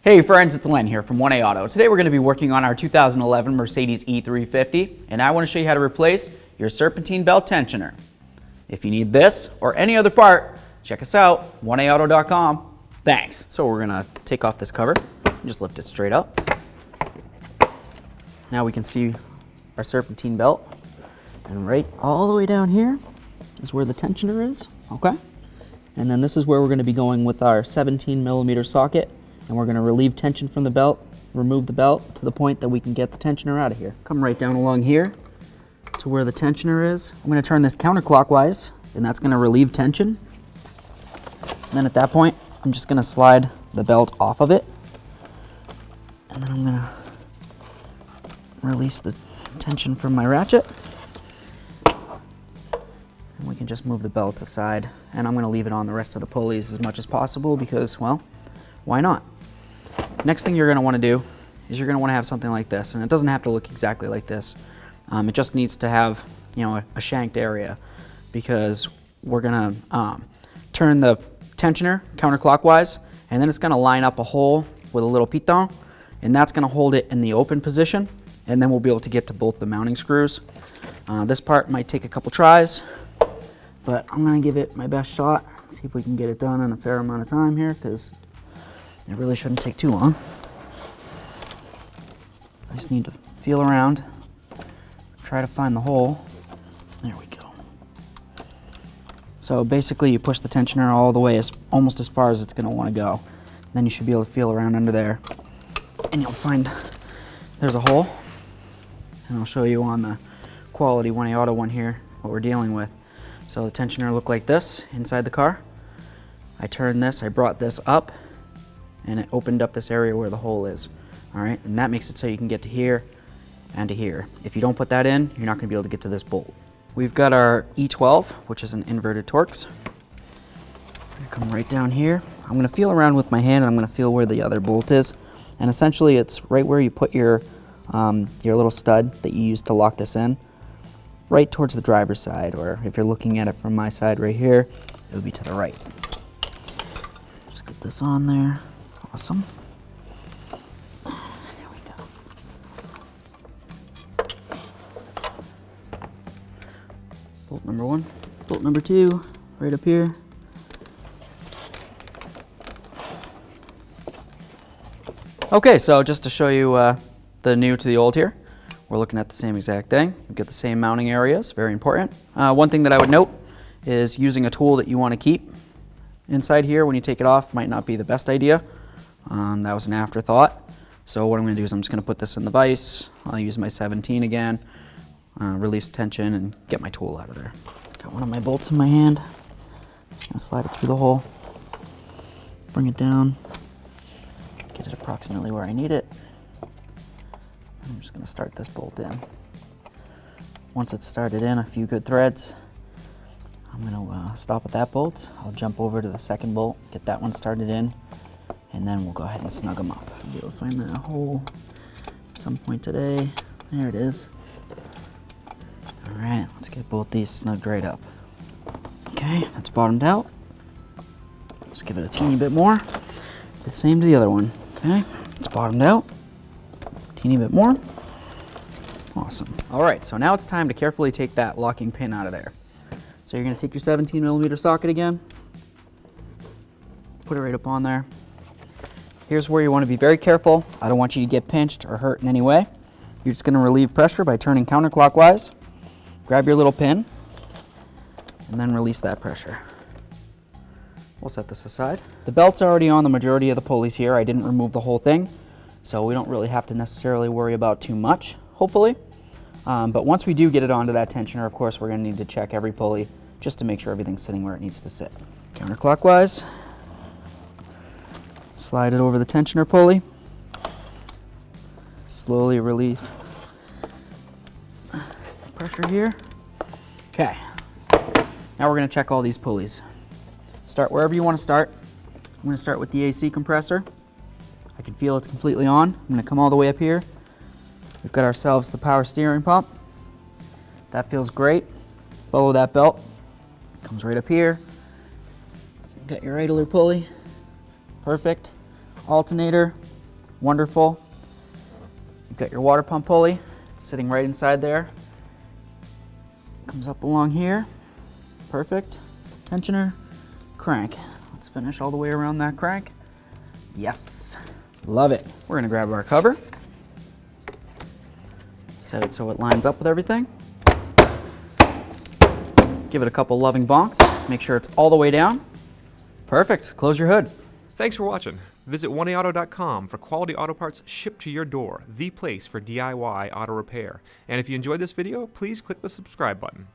Hey friends, it's Len here from 1A Auto. Today we're going to be working on our 2011 Mercedes E350, and I want to show you how to replace your serpentine belt tensioner. If you need this or any other part, check us out, 1AAuto.com. Thanks. So we're going to take off this cover, just lift it straight up. Now we can see our serpentine belt, and right all the way down here is where the tensioner is, okay? And then this is where we're going to be going with our 17mm socket. And we're going to relieve tension from the belt, remove the belt to the point that we can get the tensioner out of here. Come right down along here to where the tensioner is. I'm going to turn this counterclockwise, and that's going to relieve tension. And then at that point, I'm just going to slide the belt off of it. And then I'm going to release the tension from my ratchet. And we can just move the belt aside. And I'm going to leave it on the rest of the pulleys as much as possible because, well, why not? Next thing you're going to want to do is you're going to want to have something like this, and it doesn't have to look exactly like this. It just needs to have, a shanked area, because we're going to turn the tensioner counterclockwise, and then it's going to line up a hole with a little piton, and that's going to hold it in the open position, and then we'll be able to get to both the mounting screws. This part might take a couple tries, but I'm going to give it my best shot. See if we can get it done in a fair amount of time here, because it really shouldn't take too long. I just need to feel around, try to find the hole. There we go. So basically you push the tensioner all the way almost as far as it's going to want to go. Then you should be able to feel around under there, and you'll find there's a hole. And I'll show you on the quality 1A Auto one here what we're dealing with. So the tensioner looked like this inside the car. I turned this, I brought this up, and it opened up this area where the hole is. All right, and that makes it so you can get to here and to here. If you don't put that in, you're not going to be able to get to this bolt. We've got our E12, which is an inverted Torx. Come right down here. I'm going to feel around with my hand, and I'm going to feel where the other bolt is. And essentially, it's right where you put your little stud that you use to lock this in, right towards the driver's side, or if you're looking at it from my side right here, it would be to the right. Just get this on there. Awesome. There we go. Bolt number one. Bolt number two, right up here. Okay, so just to show you the new to the old here, we're looking at the same exact thing. We've got the same mounting areas, very important. One thing that I would note is using a tool that you want to keep inside here when you take it off might not be the best idea. That was an afterthought. So what I'm going to do is I'm just going to put this in the vise. I'll use my 17 again, release tension, and get my tool out of there. Got one of my bolts in my hand. Just going to slide it through the hole, bring it down, get it approximately where I need it. I'm just going to start this bolt in. Once it's started in, a few good threads, I'm going to stop at that bolt. I'll jump over to the second bolt, get that one started in, and then we'll go ahead and snug them up. I'll be able to find that hole at some point today. There it is. All right, let's get both these snugged right up. Okay, that's bottomed out. Just give it a teeny bit more. The same to the other one. Okay, it's bottomed out. Teeny bit more. Awesome. All right, so now it's time to carefully take that locking pin out of there. So you're going to take your 17mm socket again, put it right up on there. Here's where you want to be very careful. I don't want you to get pinched or hurt in any way. You're just going to relieve pressure by turning counterclockwise. Grab your little pin, and then release that pressure. We'll set this aside. The belt's already on the majority of the pulleys here. I didn't remove the whole thing, so we don't really have to necessarily worry about too much, hopefully. But once we do get it onto that tensioner, of course, we're going to need to check every pulley just to make sure everything's sitting where it needs to sit. Counterclockwise. Slide it over the tensioner pulley. Slowly relieve pressure here. Okay. Now we're going to check all these pulleys. Start wherever you want to start. I'm going to start with the AC compressor. I can feel it's completely on. I'm going to come all the way up here. We've got ourselves the power steering pump. That feels great. Follow that belt. Comes right up here. Got your idler pulley. Perfect. Alternator. Wonderful. You've got your water pump pulley. It's sitting right inside there. Comes up along here. Perfect. Tensioner, crank. Let's finish all the way around that crank. Yes. Love it. We're gonna grab our cover. Set it so it lines up with everything. Give it a couple loving bonks. Make sure it's all the way down. Perfect. Close your hood. Thanks for watching. Visit 1AAuto.com for quality auto parts shipped to your door, the place for DIY auto repair. And if you enjoyed this video, please click the subscribe button.